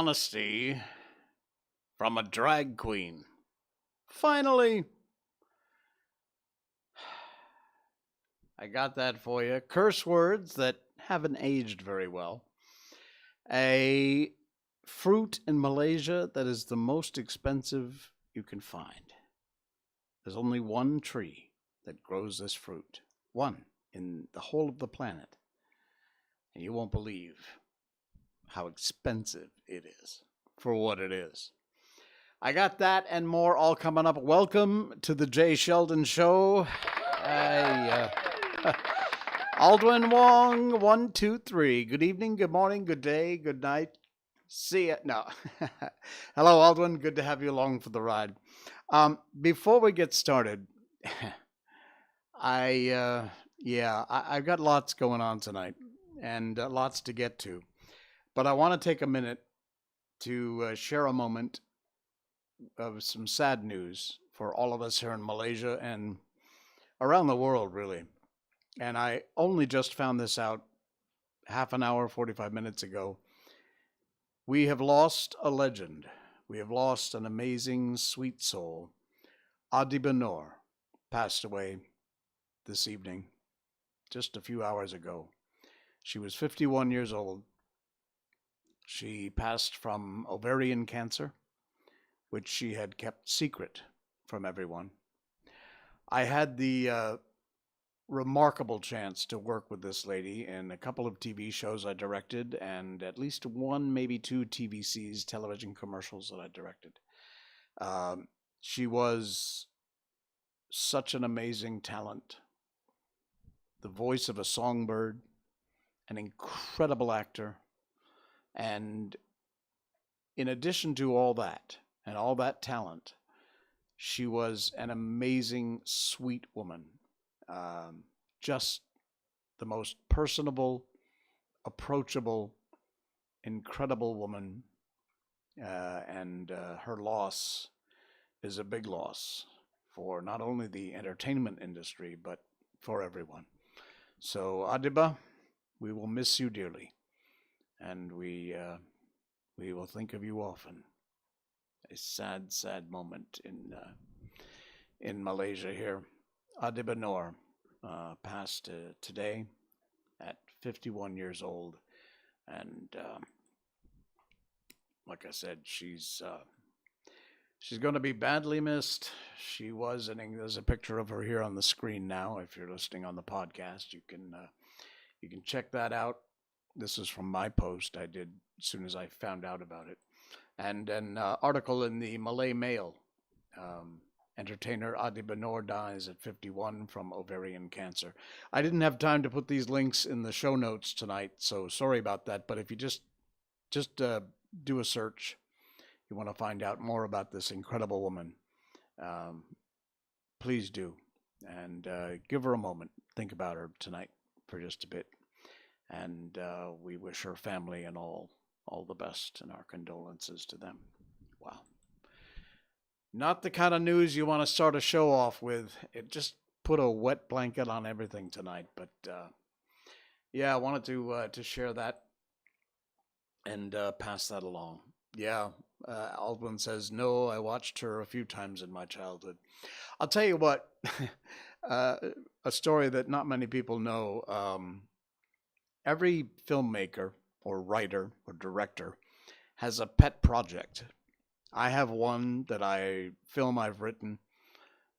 honesty from a drag queen. Finally, I got that for you. Curse words that haven't aged very well. A fruit in Malaysia that is the most expensive you can find. There's only one tree that grows this fruit. One in the whole of the planet. And you won't believe how expensive it is for what it is. I got that and more all coming up. Welcome to the Jay Sheldon Show. Aldwin Wong, 1, 2, 3. Good evening, good morning, good day, good night. See ya. No. Hello, Aldwin. Good to have you along for the ride. Before we get started, I've got lots going on tonight and lots to get to. But I want to take a minute to share a moment of some sad news for all of us here in Malaysia and around the world, really. And I only just found this out half an hour, 45 minutes ago. We have lost a legend. We have lost an amazing, sweet soul. Adiba Noor passed away this evening, just a few hours ago. She was 51 years old. She passed from ovarian cancer, which she had kept secret from everyone. I had the remarkable chance to work with this lady in a couple of TV shows I directed and at least one, maybe two TVCs, television commercials that I directed. She was such an amazing talent, the voice of a songbird, an incredible actor, and in addition to all that and all that talent, she was an amazing, sweet woman. Just the most personable, approachable, incredible woman. And her loss is a big loss for not only the entertainment industry, but for everyone. So, Adiba, we will miss you dearly. And we will think of you often. A sad, sad moment in Malaysia here. Adiba Noor passed today at 51 years old, and like I said, she's going to be badly missed. She was, and there's a picture of her here on the screen now. If you're listening on the podcast, you can check that out. This is from my post I did as soon as I found out about it, and an article in the Malay Mail. Entertainer Adiba Noor dies at 51 from ovarian cancer. I didn't have time to put these links in the show notes tonight, so sorry about that. But if you just do a search, you want to find out more about this incredible woman, please do. And give her a moment. Think about her tonight for just a bit. And we wish her family and all the best, and our condolences to them. Wow. Not the kind of news you want to start a show off with. It just put a wet blanket on everything tonight. But I wanted to share that and pass that along. Yeah, Aldwin says, no, I watched her a few times in my childhood. I'll tell you what, a story that not many people know. Every filmmaker or writer or director has a pet project. I have one that I've written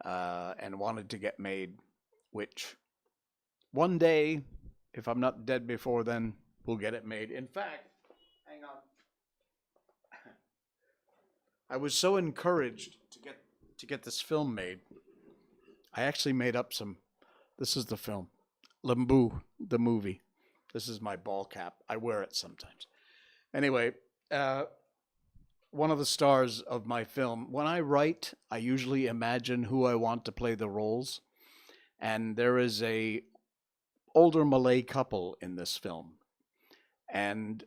and wanted to get made, which one day, if I'm not dead before then, we'll get it made. In fact, hang on. I was so encouraged to get this film made. I actually made up this is the film, Lembu, the movie. This is my ball cap. I wear it sometimes. Anyway, one of the stars of my film. When I write, I usually imagine who I want to play the roles. And there is a older Malay couple in this film. And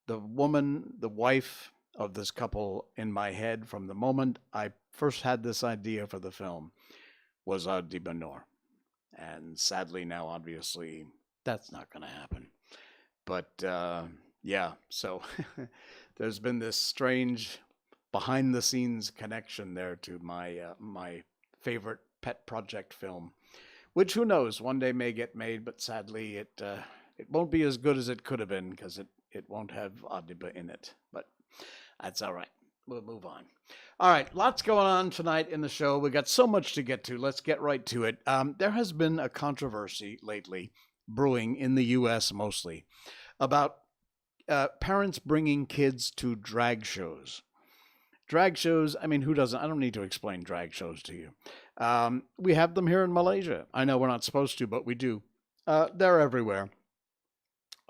the woman, the wife of this couple in my head from the moment I first had this idea for the film was Adiba Noor. And sadly now, obviously, that's not going to happen. But yeah, so there's been this strange behind the scenes connection there to my favorite pet project film, which who knows one day may get made, but sadly it won't be as good as it could have been because it won't have Adiba in it. But that's all right. We'll move on. All right, lots going on tonight in the show. We got so much to get to. Let's get right to it. There has been a controversy lately brewing in the U.S. mostly about parents bringing kids to drag shows. Drag shows, I mean, who doesn't? I don't need to explain drag shows to you. We have them here in Malaysia. I know we're not supposed to, but we do. They're everywhere.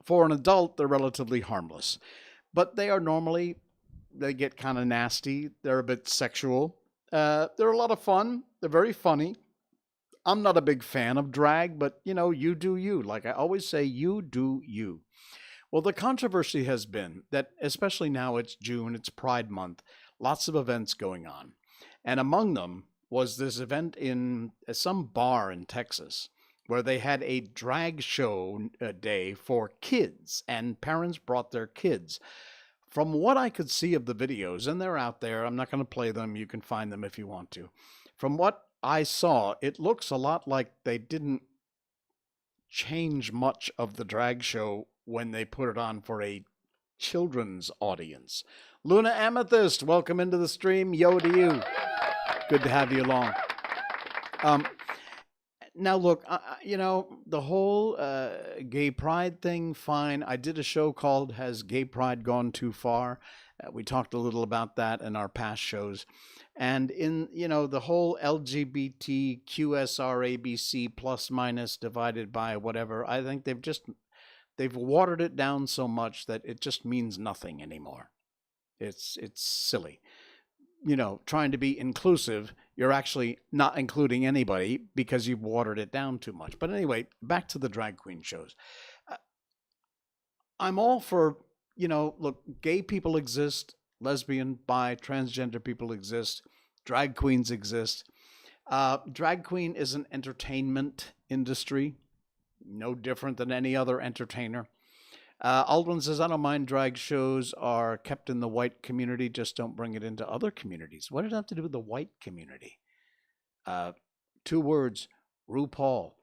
For an adult, they're relatively harmless, but they are normally, they get kind of nasty. They're a bit sexual. They're a lot of fun. They're very funny. I'm not a big fan of drag, but you do you. Like I always say, you do you. Well, the controversy has been that, especially now it's June, it's Pride Month, lots of events going on. And among them was this event in some bar in Texas where they had a drag show day for kids, and parents brought their kids. From what I could see of the videos, and they're out there, I'm not going to play them, you can find them if you want to. From what I saw, it looks a lot like they didn't change much of the drag show when they put it on for a children's audience. Luna Amethyst, welcome into the stream. Yo to you. Good to have you along. Now, look, the whole gay pride thing, fine. I did a show called Has Gay Pride Gone Too Far? We talked a little about that in our past shows. And in, the whole LGBT, QSR, ABC, plus minus divided by whatever, I think they've watered it down so much that it just means nothing anymore. It's silly. Trying to be inclusive, you're actually not including anybody because you've watered it down too much. But anyway, back to the drag queen shows. I'm all for, look, gay people exist, lesbian, bi, transgender people exist, drag queens exist. Drag queen is an entertainment industry, no different than any other entertainer. Aldwin says, I don't mind drag shows are kept in the white community, just don't bring it into other communities. What does it have to do with the white community? 2 words, RuPaul.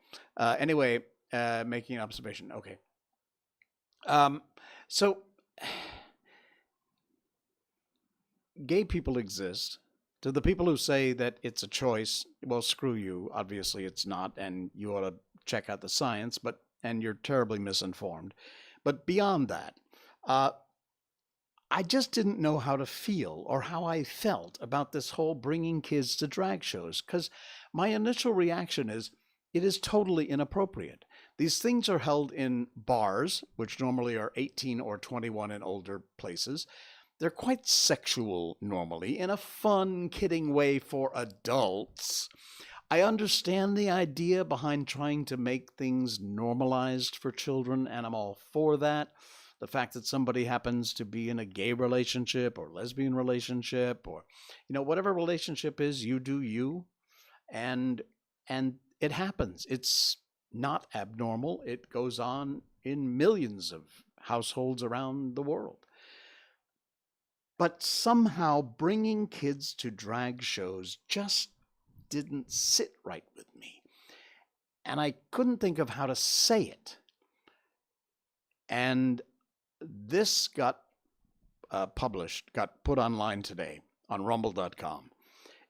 Anyway, making an observation. Okay. So, gay people exist. To the people who say that it's a choice, well, screw you. Obviously, it's not, and you ought to check out the science, and you're terribly misinformed. But beyond that, I just didn't know how to feel or how I felt about this whole bringing kids to drag shows, because my initial reaction is it is totally inappropriate. These things are held in bars, which normally are 18 or 21 and older places. They're quite sexual normally, in a fun, kidding way for adults. I understand the idea behind trying to make things normalized for children, and I'm all for that. The fact that somebody happens to be in a gay relationship or lesbian relationship or, whatever relationship is, you do you. And it happens. It's not abnormal. It goes on in millions of households around the world. But somehow bringing kids to drag shows just didn't sit right with me. And I couldn't think of how to say it. And this got got put online today on rumble.com.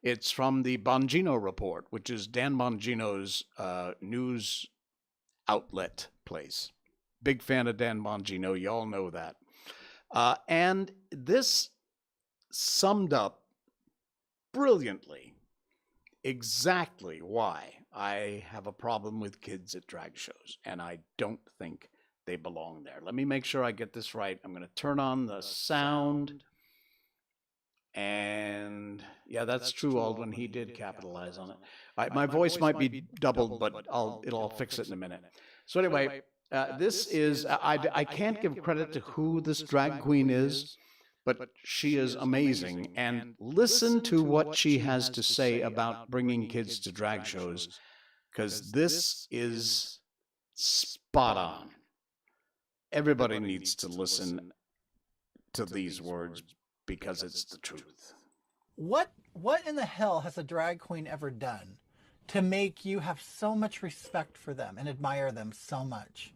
It's from the Bongino Report, which is Dan Bongino's news outlet place. Big fan of Dan Bongino. You all know that. And this summed up brilliantly exactly why I have a problem with kids at drag shows, and I don't think they belong there. Let me make sure I get this right. I'm going to turn on the sound. And yeah, that's true, Aldwin. He did capitalize on it. All right, my voice might be doubled, but it'll fix it in a minute. So anyway, this is, I can't give credit to who this drag queen is, but she is amazing. And listen to what she has to say about bringing kids to drag shows, because this is spot on. Everybody needs to listen to these words because it's the truth. What in the hell has a drag queen ever done to make you have so much respect for them and admire them so much?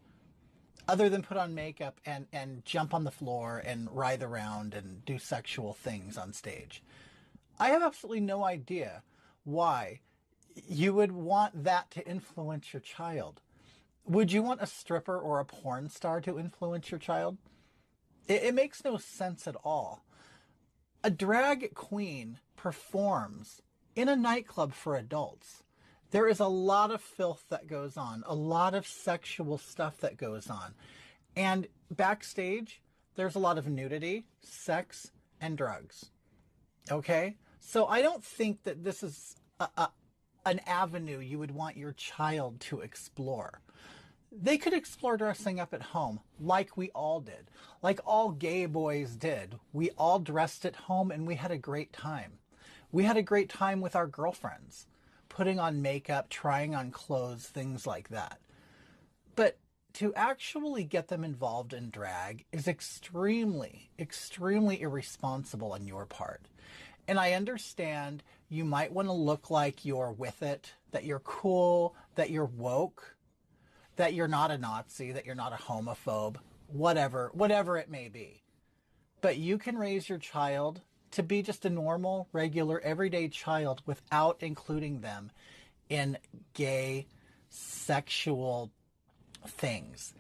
Other than put on makeup and jump on the floor and writhe around and do sexual things on stage. I have absolutely no idea why you would want that to influence your child. Would you want a stripper or a porn star to influence your child? It makes no sense at all. A drag queen performs in a nightclub for adults. There is a lot of filth that goes on, a lot of sexual stuff that goes on. And backstage, there's a lot of nudity, sex, and drugs. Okay? So I don't think that this is an avenue you would want your child to explore. They could explore dressing up at home like we all did, like all gay boys did. We all dressed at home and we had a great time. We had a great time with our girlfriends, putting on makeup, trying on clothes, things like that. But to actually get them involved in drag is extremely, extremely irresponsible on your part. And I understand you might want to look like you're with it, that you're cool, that you're woke, that you're not a Nazi, that you're not a homophobe, whatever it may be. But you can raise your child to be just a normal, regular, everyday child without including them in gay, sexual things.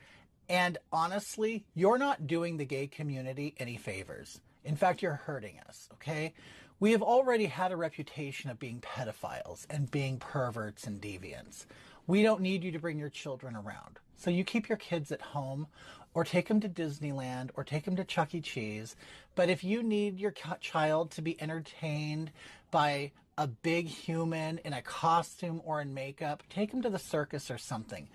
And honestly, you're not doing the gay community any favors. In fact, you're hurting us, okay? We have already had a reputation of being pedophiles and being perverts and deviants. We don't need you to bring your children around. So you keep your kids at home or take them to Disneyland or take them to Chuck E. Cheese. But if you need your child to be entertained by a big human in a costume or in makeup, take them to the circus or something.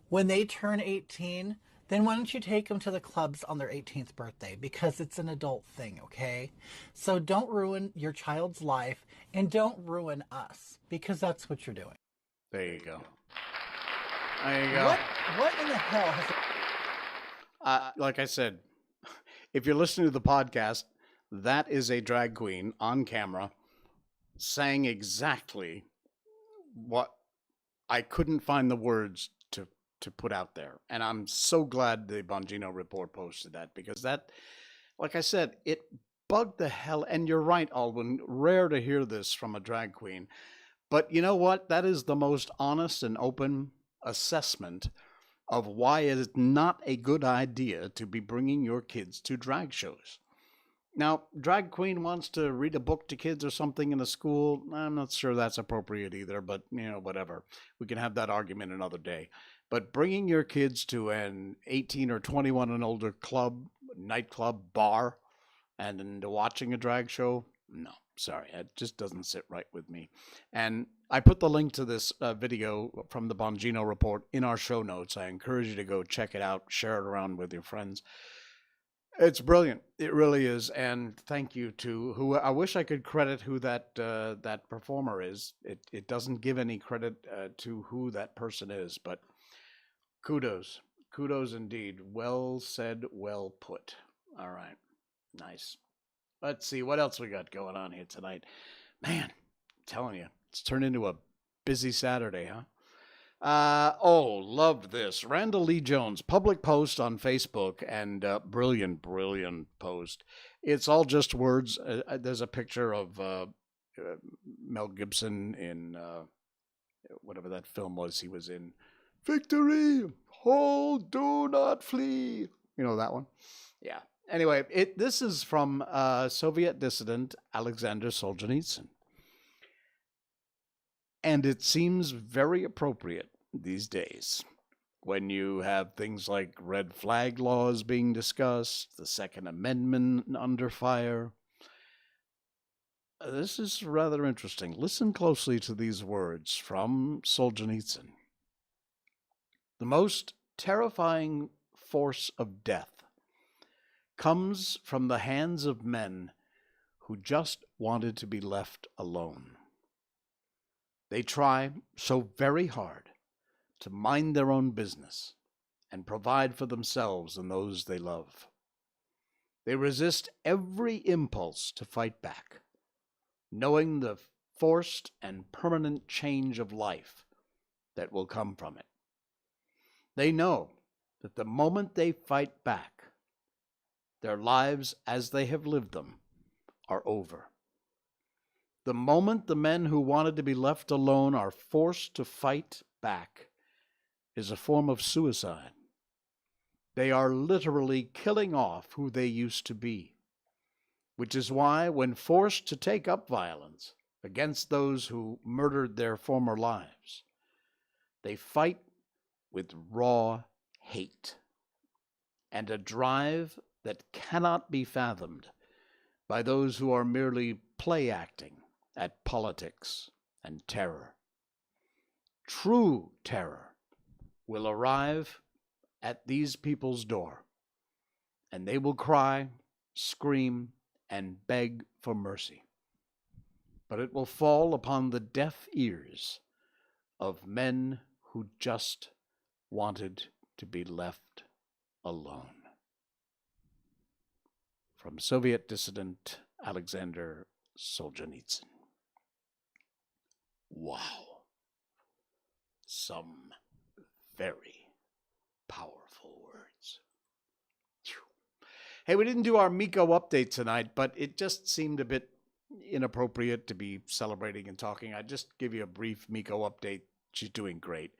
When they turn 18, then why don't you take them to the clubs on their 18th birthday? Because it's an adult thing, okay? So don't ruin your child's life and don't ruin us, because that's what you're doing. There you go. There you go. What in the hell has... Like I said, if you're listening to the podcast, that is a drag queen on camera saying exactly what I couldn't find the words to put out there. And I'm so glad the Bongino Report posted that, because that, like I said, it bugged the hell. And you're right, Alwyn, rare to hear this from a drag queen. But you know what? That is the most honest and open assessment of why it is not a good idea to be bringing your kids to drag shows. Now, drag queen wants to read a book to kids or something in a school. I'm not sure that's appropriate either, but, whatever. We can have that argument another day. But bringing your kids to an 18 or 21 and older club, nightclub, bar, and watching a drag show, no, sorry, it just doesn't sit right with me. And I put the link to this video from the Bongino Report in our show notes. I encourage you to go check it out, share it around with your friends. It's brilliant. It really is. And thank you to who, I wish I could credit who that performer is. It doesn't give any credit to who that person is, but kudos indeed. Well said, well put. All right, nice. Let's see what else we got going on here tonight. Man, I'm telling you, it's turned into a busy Saturday, huh? Loved this. Randall Lee Jones, public post on Facebook, and brilliant post. It's all just words. There's a picture of Mel Gibson in whatever that film was he was in. Victory! Hold, do not flee. You know that one? Yeah. Anyway, this is from Soviet dissident Alexander Solzhenitsyn. And it seems very appropriate these days when you have things like red flag laws being discussed, the Second Amendment under fire. This is rather interesting. Listen closely to these words from Solzhenitsyn. The most terrifying force of death comes from the hands of men who just wanted to be left alone. They try so very hard to mind their own business and provide for themselves and those they love. They resist every impulse to fight back, knowing the forced and permanent change of life that will come from it. They know that the moment they fight back, their lives as they have lived them are over. The moment the men who wanted to be left alone are forced to fight back is a form of suicide. They are literally killing off who they used to be, which is why, when forced to take up violence against those who murdered their former lives, they fight with raw hate and a drive that cannot be fathomed by those who are merely play acting at politics and terror. True terror will arrive at these people's door, and they will cry, scream, and beg for mercy. But it will fall upon the deaf ears of men who just wanted to be left alone. From Soviet dissident Alexander Solzhenitsyn. Wow. Some very powerful words. Hey, we didn't do our Miko update tonight, but it just seemed a bit inappropriate to be celebrating and talking. I'd just give you a brief Miko update. She's doing great.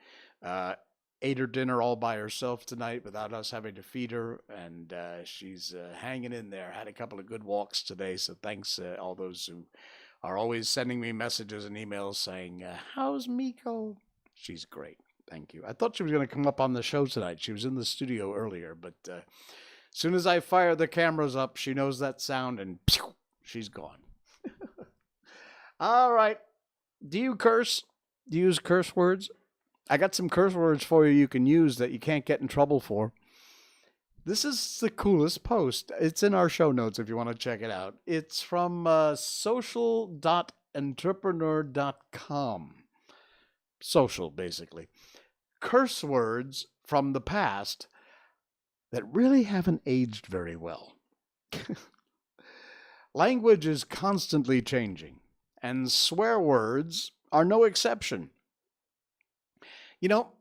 Ate her dinner all by herself tonight without us having to feed her, and she's hanging in there. Had a couple of good walks today, so thanks all those who are always sending me messages and emails saying, how's Miko? She's great. Thank you. I thought she was going to come up on the show tonight. She was in the studio earlier, but as soon as I fire the cameras up, she knows that sound, and pew, she's gone. All right. Do you curse? Do you use curse words? I got some curse words for you can use that you can't get in trouble for. This is the coolest post. It's in our show notes if you want to check it out. It's from social.entrepreneur.com. Social, basically. Curse words from the past that really haven't aged very well. Language is constantly changing, and swear words are no exception. You know,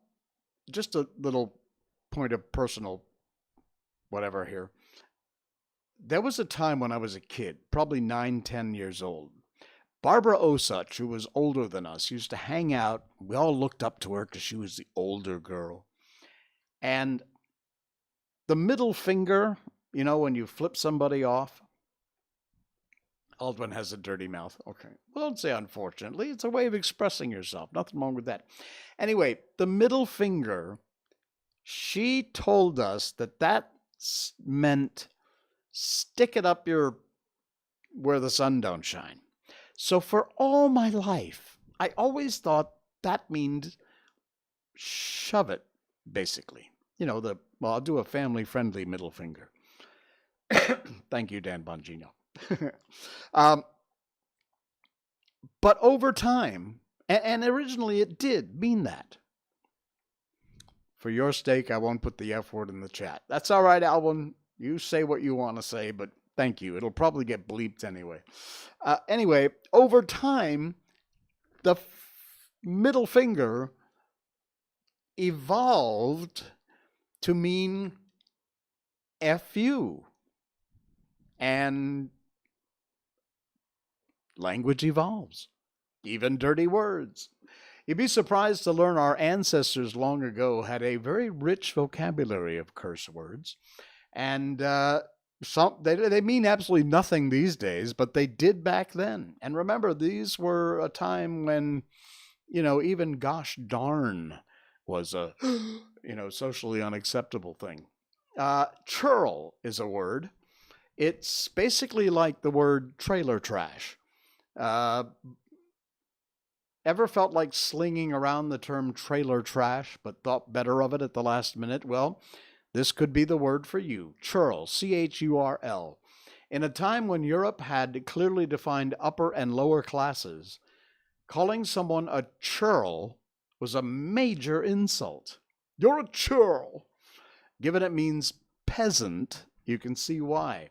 just a little point of personal whatever here. There was a time when I was a kid, probably 9, 10 years old. Barbara Osuch, who was older than us, used to hang out. We all looked up to her because she was the older girl. And the middle finger, you know, when you flip somebody off. Aldwin has a dirty mouth. Okay. Well, don't say unfortunately. It's a way of expressing yourself. Nothing wrong with that. Anyway, the middle finger, she told us that meant stick it up your where the sun don't shine. So for all my life, I always thought that means shove it, basically. You know, well, I'll do a family-friendly middle finger. Thank you, Dan Bongino. But over time, and originally it did mean that. For your sake, I won't put the F word in the chat. That's all right, Alvin. You say what you want to say, but thank you. It'll probably get bleeped anyway. Anyway, over time, the middle finger evolved to mean F you. And language evolves, even dirty words. You'd be surprised to learn our ancestors long ago had a very rich vocabulary of curse words. And they mean absolutely nothing these days, but they did back then. And remember, these were a time when, you know, even gosh darn was a, you know, socially unacceptable thing. Churl is a word. It's basically like the word trailer trash. Ever felt like slinging around the term trailer trash, but thought better of it at the last minute? Well, this could be the word for you. Churl, C-H-U-R-L. In a time when Europe had clearly defined upper and lower classes, calling someone a churl was a major insult. You're a churl. Given it means peasant, you can see why.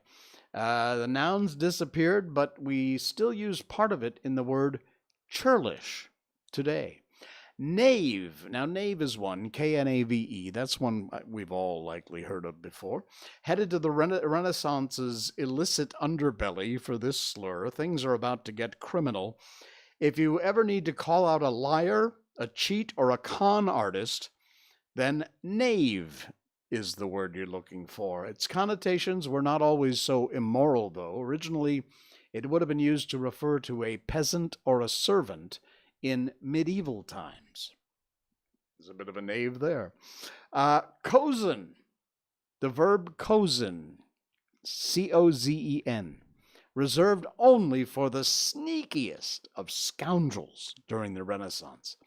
The nouns disappeared, but we still use part of it in the word churlish today. Knave. Now, knave is one, Knave. That's one we've all likely heard of before. Headed to the Renaissance's illicit underbelly for this slur. Things are about to get criminal. If you ever need to call out a liar, a cheat, or a con artist, then knave is the word you're looking for. Its connotations were not always so immoral, though. Originally, it would have been used to refer to a peasant or a servant in medieval times. There's a bit of a knave there. Cozen, the verb cozen, Cozen, reserved only for the sneakiest of scoundrels during the Renaissance.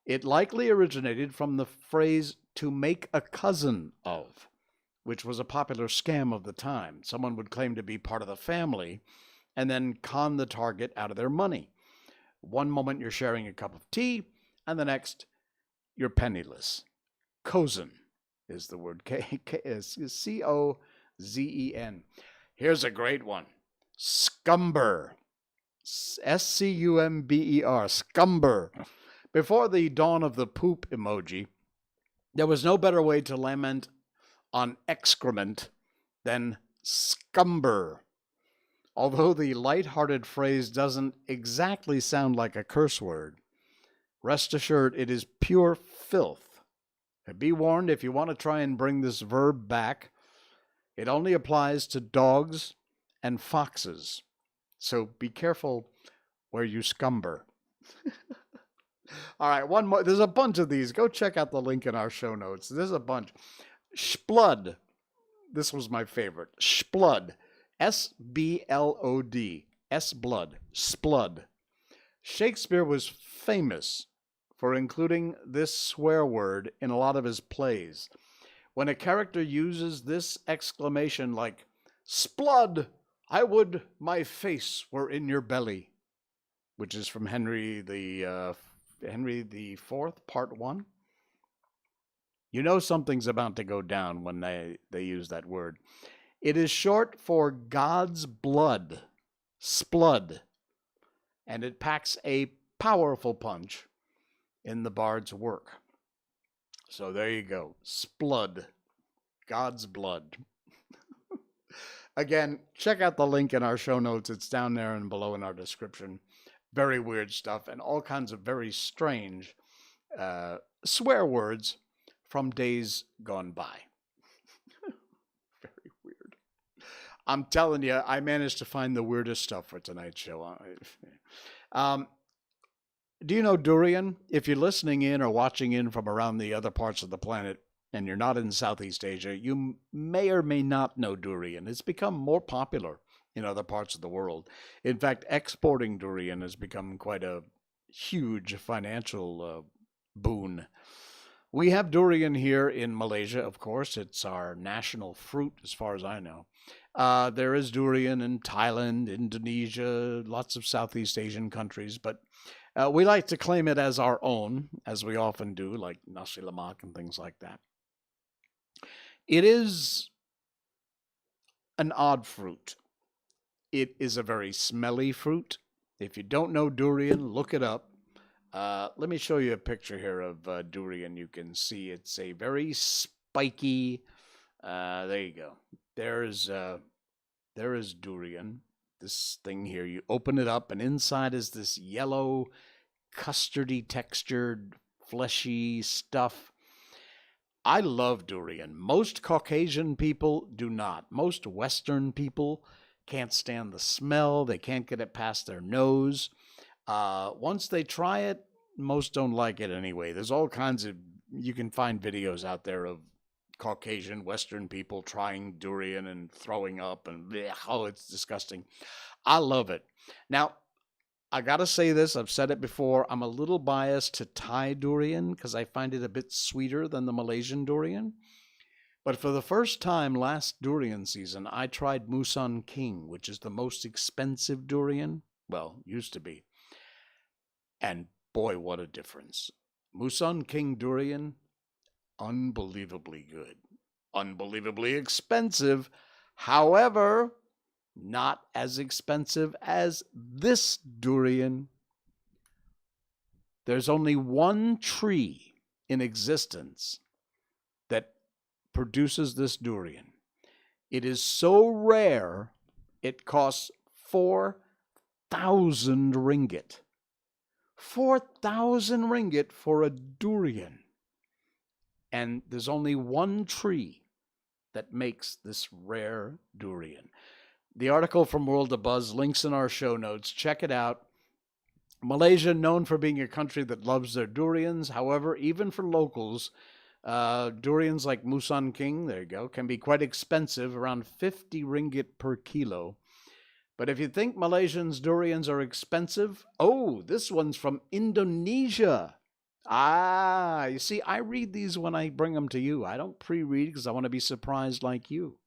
It likely originated from the phrase to make a cousin of, which was a popular scam of the time. Someone would claim to be part of the family and then con the target out of their money. One moment you're sharing a cup of tea, and the next you're penniless. Cozen is the word, Cozen. Here's a great one. Scumber. Scumber. Scumber. Before the dawn of the poop emoji, there was no better way to lament on excrement than scumber. Although the light-hearted phrase doesn't exactly sound like a curse word, rest assured it is pure filth. And be warned, if you want to try and bring this verb back, it only applies to dogs and foxes. So be careful where you scumber. All right, one more. There's a bunch of these. Go check out the link in our show notes. There's a bunch. Splud. This was my favorite. Splud. Sblod. S-blood. Splud. Shakespeare was famous for including this swear word in a lot of his plays. When a character uses this exclamation like, Splud, I would my face were in your belly, which is from Henry the Fourth, Part 1. You know something's about to go down when they use that word. It is short for God's blood, splud, and it packs a powerful punch in the bard's work. So there you go, splud, God's blood. Again, check out the link in our show notes. It's down there and below in our description. Very weird stuff and all kinds of very strange swear words from days gone by. Very weird. I'm telling you, I managed to find the weirdest stuff for tonight's show. Do you know durian? If you're listening in or watching in from around the other parts of the planet and you're not in Southeast Asia, you may or may not know durian. It's become more popular in other parts of the world. In fact, exporting durian has become quite a huge financial boon. We have durian here in Malaysia, of course. It's our national fruit, as far as I know. There is durian in Thailand, Indonesia, lots of Southeast Asian countries, but we like to claim it as our own, as we often do, like nasi lemak and things like that. It is an odd fruit. It is a very smelly fruit. If you don't know durian, look it up. Let me show you a picture here of durian. You can see it's a very spiky. There you go. There is durian. This thing here. You open it up, and inside is this yellow, custardy textured, fleshy stuff. I love durian. Most Caucasian people do not. Most Western people can't stand the smell. They can't get it past their nose. Once they try it, most don't like it anyway. There's all kinds of, you can find videos out there of Caucasian Western people trying durian and throwing up and bleh, oh, it's disgusting. I love it. Now, I got to say this, I've said it before, I'm a little biased to Thai durian because I find it a bit sweeter than the Malaysian durian. But for the first time last durian season, I tried Muson King, which is the most expensive durian. Well, used to be. And boy, what a difference. Muson King durian, unbelievably good. Unbelievably expensive. However, not as expensive as this durian. There's only one tree in existence that produces this durian. It is so rare, it costs 4,000 ringgit. 4,000 ringgit for a durian. And there's only one tree that makes this rare durian. The article from World of Buzz, links in our show notes. Check it out. Malaysia, known for being a country that loves their durians. However, even for locals, durians like Musang King, there you go, can be quite expensive, around 50 ringgit per kilo. But if you think Malaysians' durians are expensive, oh, this one's from Indonesia. Ah, you see, I read these when I bring them to you. I don't pre-read because I want to be surprised like you.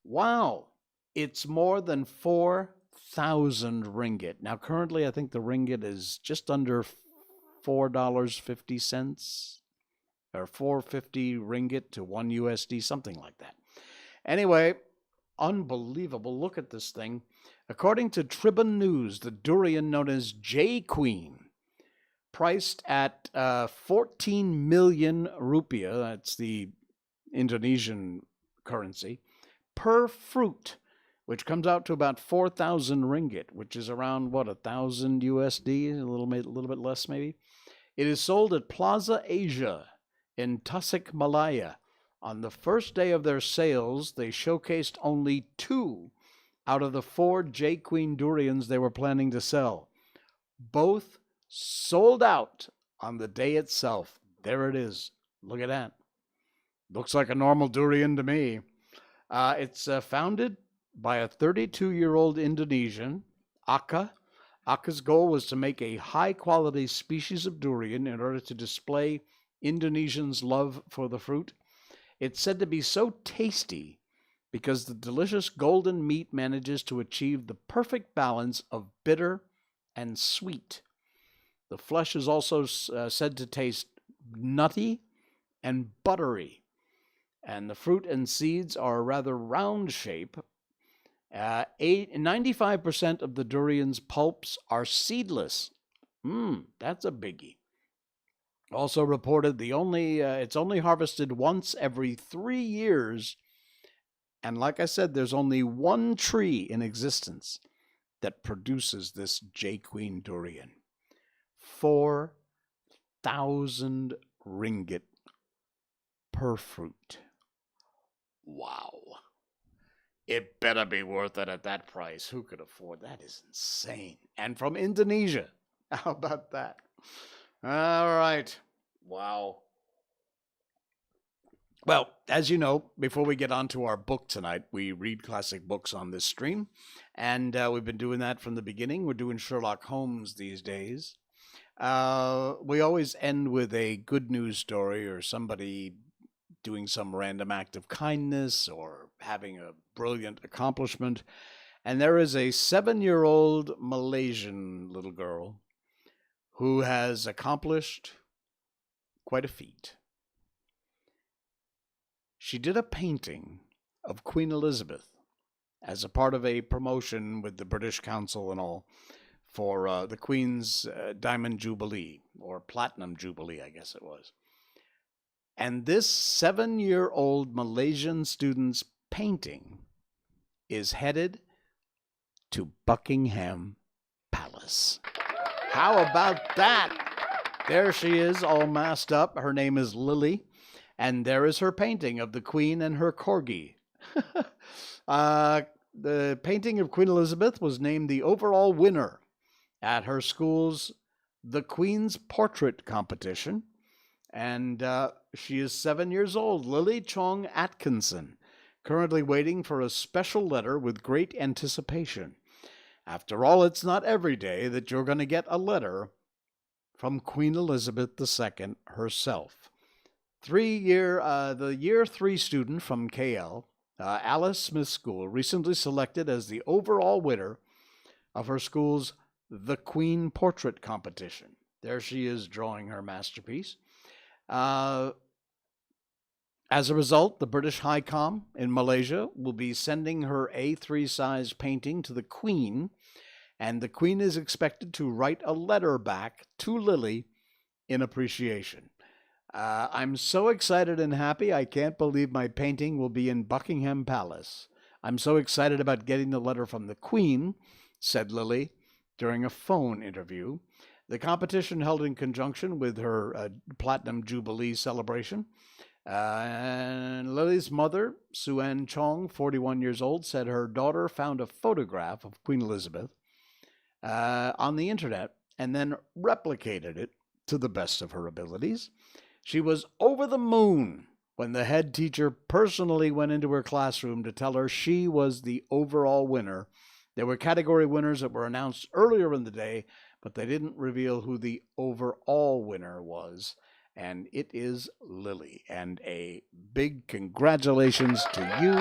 Wow, it's more than 4,000 ringgit. Now, currently, I think the ringgit is just under $4.50 or 450 ringgit to 1 USD, something like that. Anyway, unbelievable. Look at this thing. According to Tribun News, the durian known as J Queen, priced at 14 million rupiah, that's the Indonesian currency, per fruit, which comes out to about 4,000 ringgit, which is around, what, 1,000 USD, a little bit less maybe. It is sold at Plaza Asia in Tasikmalaya. On the first day of their sales, they showcased only 2 out of the 4 J Queen durians they were planning to sell. Both sold out on the day itself. There it is. Look at that. Looks like a normal durian to me. It's founded by a 32-year-old Indonesian, Aka. Aka's goal was to make a high-quality species of durian in order to display Indonesians' love for the fruit. It's said to be so tasty because the delicious golden meat manages to achieve the perfect balance of bitter and sweet. The flesh is also said to taste nutty and buttery, and the fruit and seeds are a rather round shape. 95% of the durian's pulps are seedless. That's a biggie. Also reported it's only harvested once every 3 years, and like I said, there's only one tree in existence that produces this J Queen durian. 4,000 ringgit per fruit. Wow. It better be worth it at that price. Who could afford that? Is insane. And from Indonesia. How about that? All right. Wow. Well, as you know, before we get on to our book tonight, we read classic books on this stream. And we've been doing that from the beginning. We're doing Sherlock Holmes these days. We always end with a good news story or somebody doing some random act of kindness or having a brilliant accomplishment. And there is a 7-year-old Malaysian little girl who has accomplished quite a feat. She did a painting of Queen Elizabeth as a part of a promotion with the British Council and all for the Queen's Diamond Jubilee, or Platinum Jubilee, I guess it was. And this 7-year-old Malaysian student's painting is headed to Buckingham Palace. How about that? There she is, all masked up. Her name is Lily, and there is her painting of the Queen and her corgi. The painting of Queen Elizabeth was named the overall winner at her school's The Queen's Portrait competition. And she is 7 years old, Lily Chong Atkinson, currently waiting for a special letter with great anticipation. After all, it's not every day that you're going to get a letter from Queen Elizabeth II herself. The year 3 student from KL, Alice Smith School, recently selected as the overall winner of her school's The Queen Portrait competition. There she is drawing her masterpiece. As a result, the British High Com in Malaysia will be sending her A3 size painting to the Queen, and the Queen is expected to write a letter back to Lily in appreciation. I'm so excited and happy, I can't believe my painting will be in Buckingham Palace. I'm so excited about getting the letter from the Queen, said Lily during a phone interview. The competition held in conjunction with her Platinum Jubilee celebration. And Lily's mother, Sue Ann Chong, 41 years old, said her daughter found a photograph of Queen Elizabeth on the internet and then replicated it to the best of her abilities. She was over the moon when the head teacher personally went into her classroom to tell her she was the overall winner. There were category winners that were announced earlier in the day, but they didn't reveal who the overall winner was. And it is Lily. And a big congratulations to you.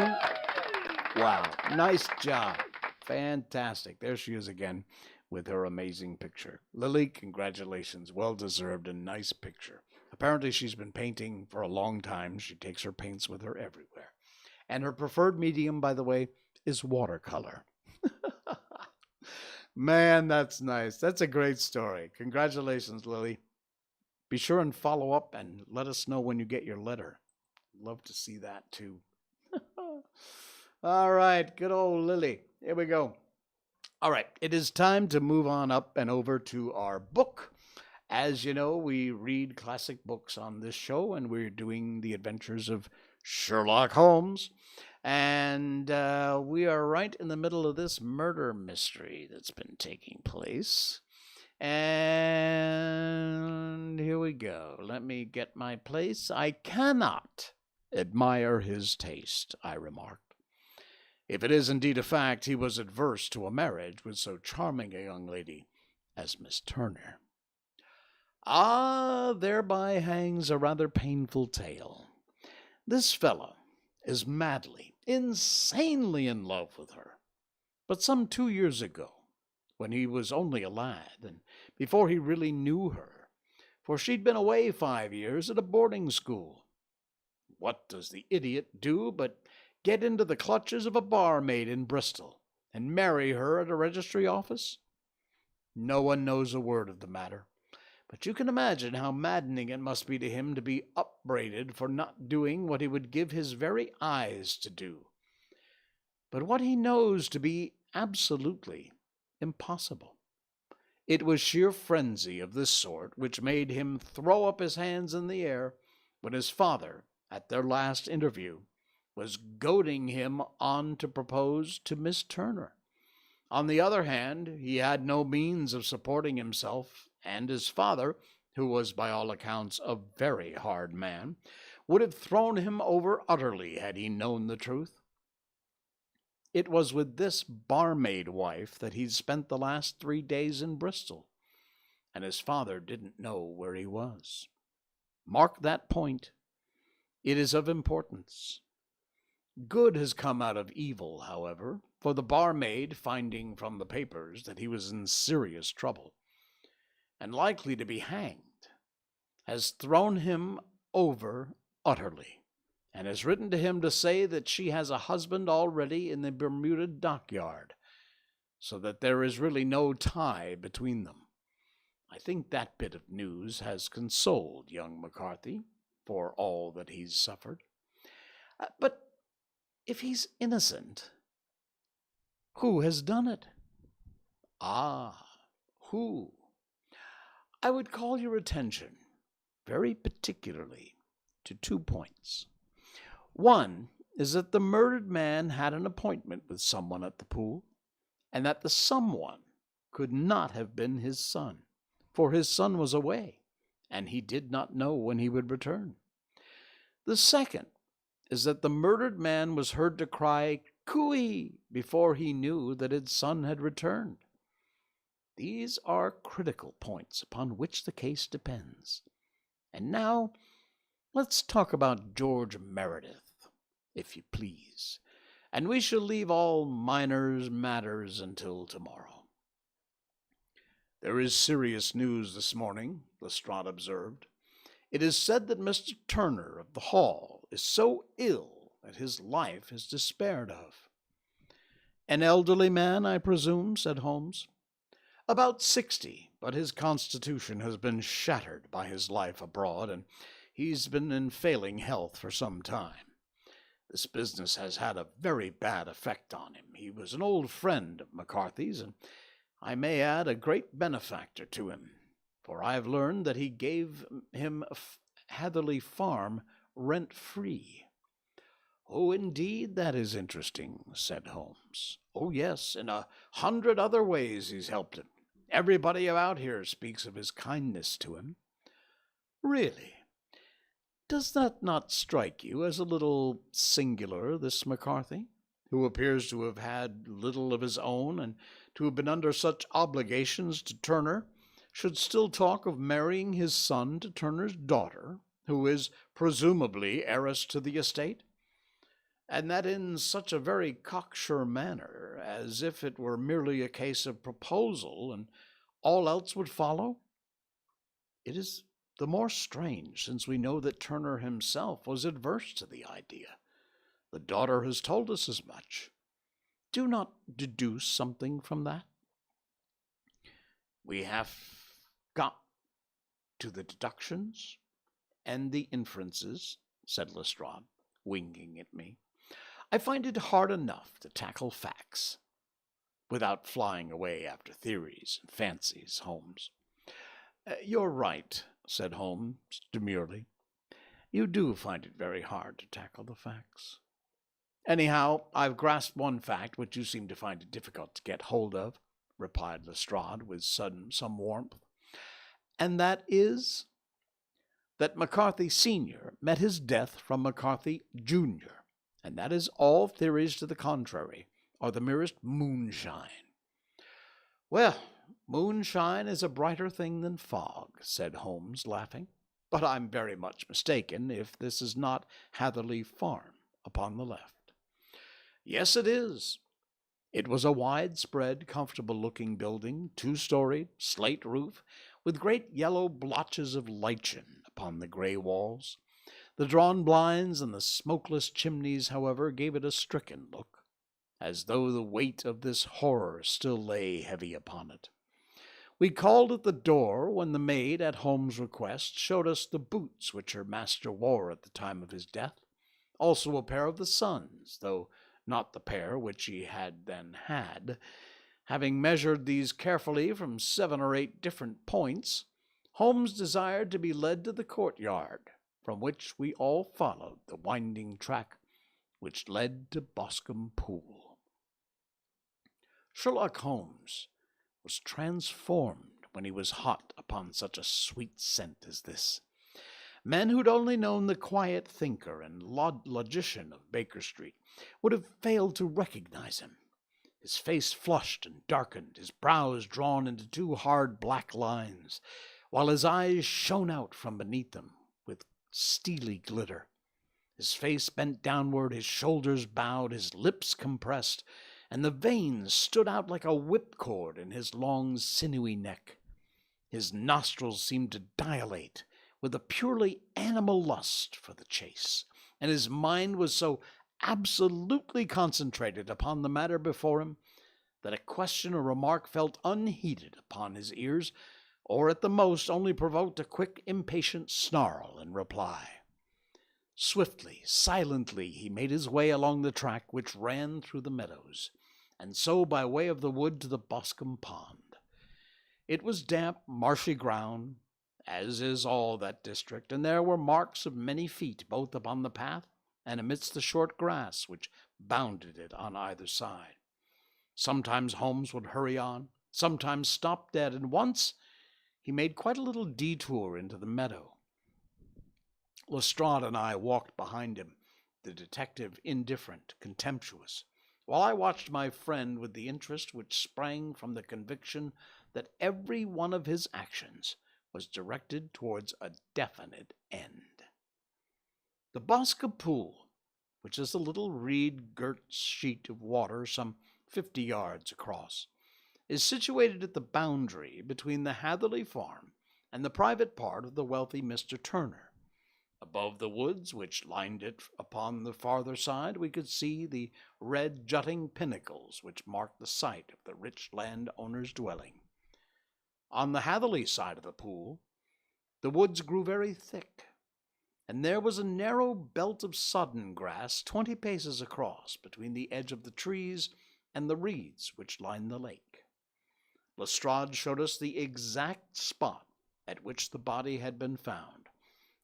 Wow, nice job. Fantastic. There she is again with her amazing picture. Lily, congratulations. Well deserved and nice picture. Apparently she's been painting for a long time. She takes her paints with her everywhere. And her preferred medium, by the way, is watercolor. Man, that's nice. That's a great story. Congratulations, Lily. Be sure and follow up and let us know when you get your letter. Love to see that too. All right, good old Lily. Here we go. All right, it is time to move on up and over to our book. As you know, we read classic books on this show, and we're doing the adventures of Sherlock Holmes. And we are right in the middle of this murder mystery that's been taking place. And here we go. Let me get my place. I cannot admire his taste, I remarked. If it is indeed a fact, he was adverse to a marriage with so charming a young lady as Miss Turner. Ah, thereby hangs a rather painful tale. This fellow is madly, insanely in love with her. But some 2 years ago, when he was only a lad, and before he really knew her, for she'd been away 5 years at a boarding school, what does the idiot do but get into the clutches of a barmaid in Bristol and marry her at a registry office? No one knows a word of the matter. But you can imagine how maddening it must be to him to be upbraided for not doing what he would give his very eyes to do, but what he knows to be absolutely impossible. It was sheer frenzy of this sort which made him throw up his hands in the air when his father, at their last interview, was goading him on to propose to Miss Turner. On the other hand, he had no means of supporting himself, and his father, who was by all accounts a very hard man, would have thrown him over utterly had he known the truth. It was with this barmaid wife that he'd spent the last 3 days in Bristol, and his father didn't know where he was. Mark that point. It is of importance. Good has come out of evil, however, for the barmaid, finding from the papers that he was in serious trouble and likely to be hanged, has thrown him over utterly, and has written to him to say that she has a husband already in the Bermuda dockyard, so that there is really no tie between them. I think that bit of news has consoled young McCarthy for all that he's suffered. But if he's innocent, who has done it? Ah, who? I would call your attention very particularly to 2 points. One is that the murdered man had an appointment with someone at the pool, and that the someone could not have been his son, for his son was away, and he did not know when he would return. The second is that the murdered man was heard to cry "Cooey" before he knew that his son had returned. These are critical points upon which the case depends. And now, let's talk about George Meredith, if you please, and we shall leave all minor matters until tomorrow. There is serious news this morning, Lestrade observed. It is said that Mr. Turner of the Hall is so ill that his life is despaired of. An elderly man, I presume, said Holmes. About 60, but his constitution has been shattered by his life abroad, and he's been in failing health for some time. This business has had a very bad effect on him. He was an old friend of McCarthy's, and I may add a great benefactor to him, for I have learned that he gave him Hatherley Farm rent-free. Oh, indeed, that is interesting, said Holmes. Oh, yes, in 100 other ways he's helped him. Everybody about here speaks of his kindness to him. Really? Does that not strike you as a little singular, this McCarthy, who appears to have had little of his own and to have been under such obligations to Turner, should still talk of marrying his son to Turner's daughter, who is presumably heiress to the estate? And that in such a very cocksure manner, as if it were merely a case of proposal, and all else would follow? It is the more strange, since we know that Turner himself was adverse to the idea. The daughter has told us as much. Do not deduce something from that? We have got to the deductions and the inferences, said Lestrade, winking at me. I find it hard enough to tackle facts without flying away after theories and fancies, Holmes. You're right, said Holmes demurely. You do find it very hard to tackle the facts. Anyhow, I've grasped one fact which you seem to find it difficult to get hold of, replied Lestrade with some warmth, and that is that McCarthy Sr. met his death from McCarthy Jr., and that is all theories to the contrary are the merest moonshine. Well, moonshine is a brighter thing than fog, said Holmes, laughing, but I'm very much mistaken if this is not Hatherley Farm upon the left. Yes, it is. It was a widespread, comfortable-looking building, 2-storied, slate roof, with great yellow blotches of lichen upon the gray walls. The drawn blinds and the smokeless chimneys, however, gave it a stricken look, as though the weight of this horror still lay heavy upon it. We called at the door when the maid, at Holmes' request, showed us the boots which her master wore at the time of his death, also a pair of the son's, though not the pair which he had then had. Having measured these carefully from 7 or 8 different points, Holmes desired to be led to the courtyard, from which we all followed the winding track which led to Boscombe Pool. Sherlock Holmes was transformed when he was hot upon such a sweet scent as this. Men who'd only known the quiet thinker and logician of Baker Street would have failed to recognize him. His face flushed and darkened, his brows drawn into 2 hard black lines, while his eyes shone out from beneath them with steely glitter. His face bent downward, his shoulders bowed, his lips compressed, and the veins stood out like a whipcord in his long, sinewy neck. His nostrils seemed to dilate with a purely animal lust for the chase, and his mind was so absolutely concentrated upon the matter before him that a question or remark fell unheeded upon his ears, or at the most only provoked a quick, impatient snarl in reply. Swiftly, silently, he made his way along the track which ran through the meadows, and so by way of the wood to the Boscombe Pond. It was damp, marshy ground, as is all that district, and there were marks of many feet both upon the path and amidst the short grass which bounded it on either side. Sometimes Holmes would hurry on, sometimes stop dead, and once he made quite a little detour into the meadow. Lestrade and I walked behind him, the detective indifferent, contemptuous, while I watched my friend with the interest which sprang from the conviction that every one of his actions was directed towards a definite end. The Boscombe Pool, which is a little reed-girt sheet of water some 50 yards across, is situated at the boundary between the Hatherley Farm and the private part of the wealthy Mr. Turner, a Above the woods which lined it upon the farther side, we could see the red jutting pinnacles which marked the site of the rich landowner's dwelling. On the Hatherley side of the pool, the woods grew very thick, and there was a narrow belt of sodden grass 20 paces across between the edge of the trees and the reeds which lined the lake. Lestrade showed us the exact spot at which the body had been found,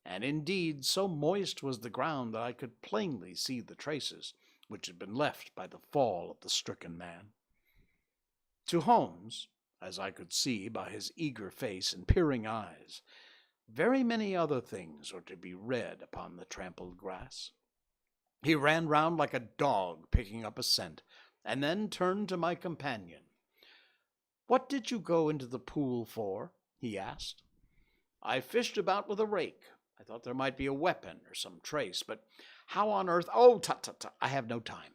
and indeed so moist was the ground that I could plainly see the traces which had been left by the fall of the stricken man. To Holmes, as I could see by his eager face and peering eyes, very many other things were to be read upon the trampled grass. He ran round like a dog picking up a scent, and then turned to my companion. "What did you go into the pool for?" he asked. "I fished about with a rake. I thought there might be a weapon or some trace, but how on earth— Oh, tut, tut, tut, I have no time.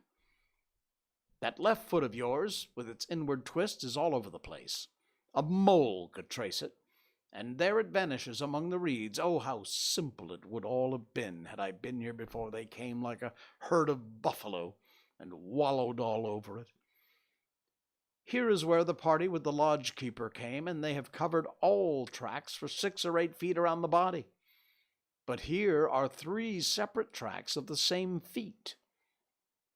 That left foot of yours, with its inward twist, is all over the place. A mole could trace it, and there it vanishes among the reeds. Oh, how simple it would all have been had I been here before they came like a herd of buffalo and wallowed all over it. Here is where the party with the lodge-keeper came, and they have covered all tracks for 6 or 8 feet around the body. But here are 3 separate tracks of the same feet."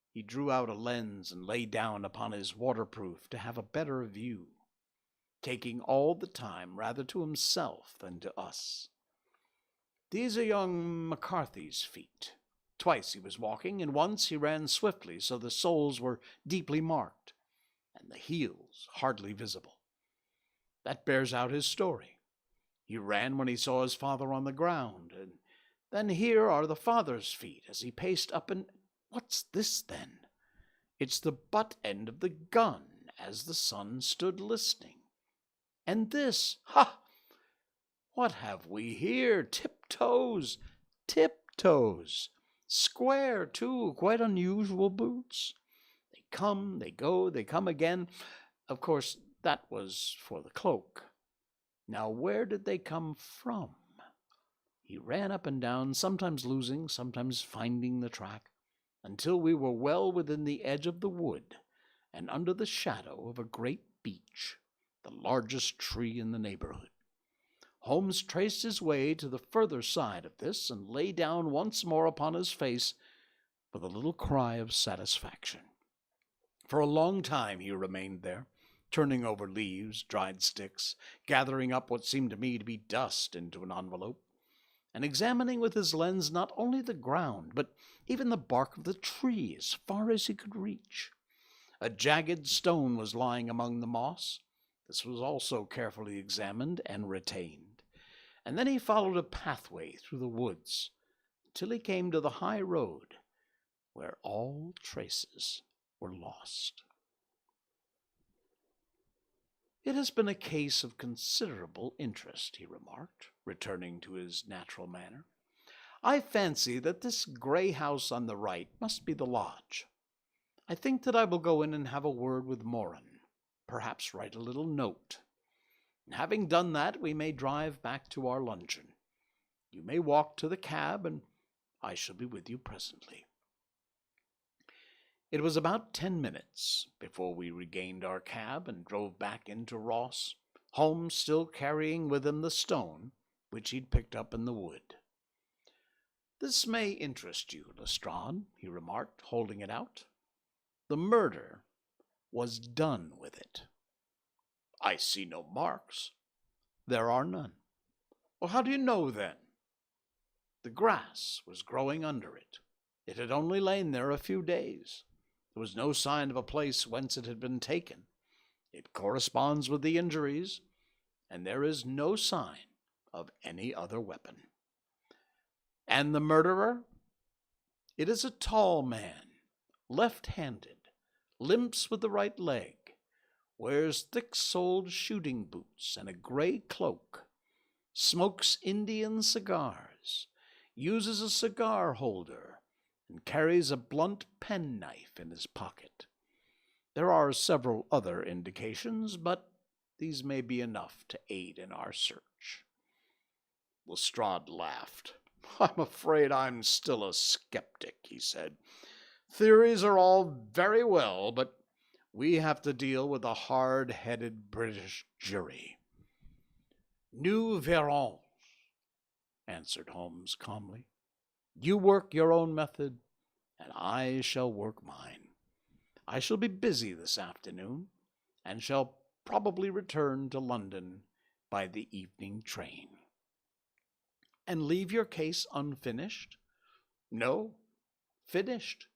He drew out a lens and lay down upon his waterproof to have a better view, taking all the time rather to himself than to us. "These are young McCarthy's feet. Twice he was walking, and once he ran swiftly, so the soles were deeply marked, and the heels hardly visible. That bears out his story. He ran when he saw his father on the ground, and then here are the father's feet as he paced up and— What's this, then? It's the butt end of the gun as the son stood listening. And this— Ha! What have we here? Tiptoes! Tiptoes! Square, too, quite unusual boots. They come, they go, they come again. Of course, that was for the cloak. Now, where did they come from?" He ran up and down, sometimes losing, sometimes finding the track, until we were well within the edge of the wood and under the shadow of a great beech, the largest tree in the neighborhood. Holmes traced his way to the further side of this and lay down once more upon his face with a little cry of satisfaction. For a long time he remained there, turning over leaves, dried sticks, gathering up what seemed to me to be dust into an envelope, and examining with his lens not only the ground, but even the bark of the tree as far as he could reach. A jagged stone was lying among the moss. This was also carefully examined and retained. And then he followed a pathway through the woods until he came to the high road, where all traces were lost. "It has been a case of considerable interest," he remarked, returning to his natural manner. "I fancy that this gray house on the right must be the lodge. I think that I will go in and have a word with Moran, perhaps write a little note. And having done that, we may drive back to our luncheon. You may walk to the cab, and I shall be with you presently." It was about 10 minutes before we regained our cab and drove back into Ross, Holmes still carrying with him the stone which he'd picked up in the wood. "This may interest you, Lestrade," he remarked, holding it out. "The murder was done with it." "I see no marks." "There are none." "Well, how do you know, then?" "The grass was growing under it. It had only lain there a few days. There was no sign of a place whence it had been taken. It corresponds with the injuries, and there is no sign of any other weapon." "And the murderer?" "It is a tall man, left-handed, limps with the right leg, wears thick-soled shooting boots and a gray cloak, smokes Indian cigars, uses a cigar holder, and carries a blunt penknife in his pocket. There are several other indications, but these may be enough to aid in our search." Lestrade laughed. I'm afraid I'm still a skeptic, he said. Theories are all very well, but we have to deal with a hard-headed British jury. Nous verrons, answered Holmes calmly. You work your own method, and I shall work mine. I shall be busy this afternoon, and shall probably return to London by the evening train. And leave your case unfinished? No, finished.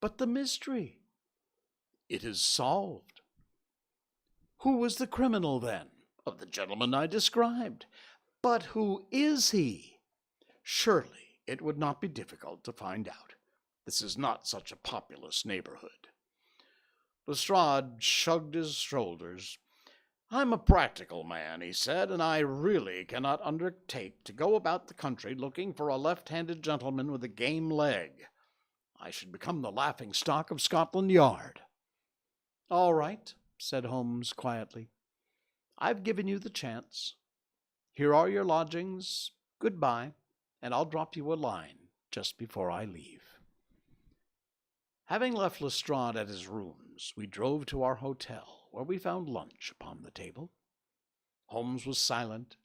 But the mystery? It is solved. Who was the criminal, then? Of the gentleman I described. But who is he? Surely it would not be difficult to find out. This is not such a populous neighborhood. Lestrade shrugged his shoulders. I'm a practical man, he said, and I really cannot undertake to go about the country looking for a left-handed gentleman with a game leg. I should become the laughing-stock of Scotland Yard. All right, said Holmes quietly. I've given you the chance. Here are your lodgings. Goodbye, and I'll drop you a line just before I leave. Having left Lestrade at his rooms, we drove to our hotel, where we found lunch upon the table. Holmes was silent,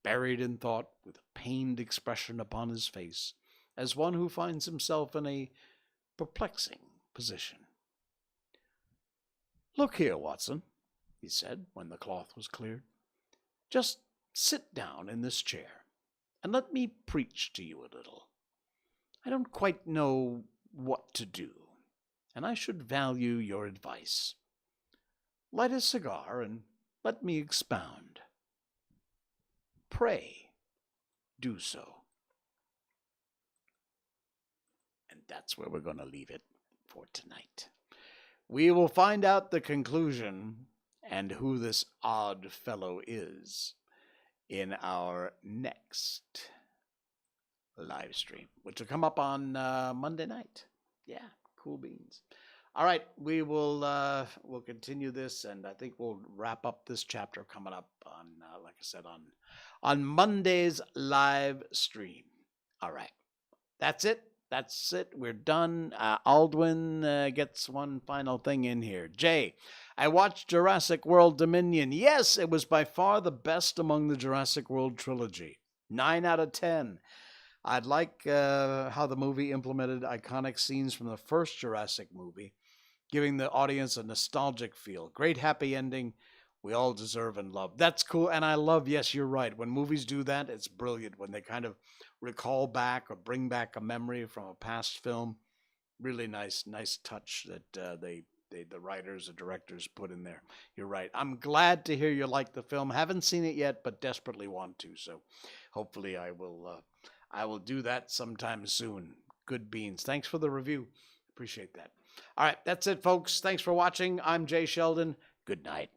buried in thought, with a pained expression upon his face, as one who finds himself in a perplexing position. Look here, Watson, he said, when the cloth was cleared. Just sit down in this chair, and let me preach to you a little. I don't quite know what to do, and I should value your advice. Light a cigar, and let me expound. Pray, do so. And that's where we're going to leave it for tonight. We will find out the conclusion and who this odd fellow is in our next live stream, which will come up on Monday night. Yeah, cool beans. All right, we'll continue this, and I think we'll wrap up this chapter coming up on, like I said, on Monday's live stream. All right, that's it. That's it. We're done. Aldwin gets one final thing in here. Jay, I watched Jurassic World Dominion. Yes, it was by far the best among the Jurassic World trilogy. 9 out of 10. I'd like how the movie implemented iconic scenes from the first Jurassic movie, giving the audience a nostalgic feel. Great happy ending we all deserve and love. That's cool. And I love, yes, you're right. When movies do that, it's brilliant. When they kind of recall back or bring back a memory from a past film. Really nice touch that the writers, the directors put in there. You're right. I'm glad to hear you like the film. Haven't seen it yet, but desperately want to. So hopefully I will do that sometime soon. Good beans. Thanks for the review. Appreciate that. All right, that's it, folks. Thanks for watching. I'm Jay Sheldon. Good night.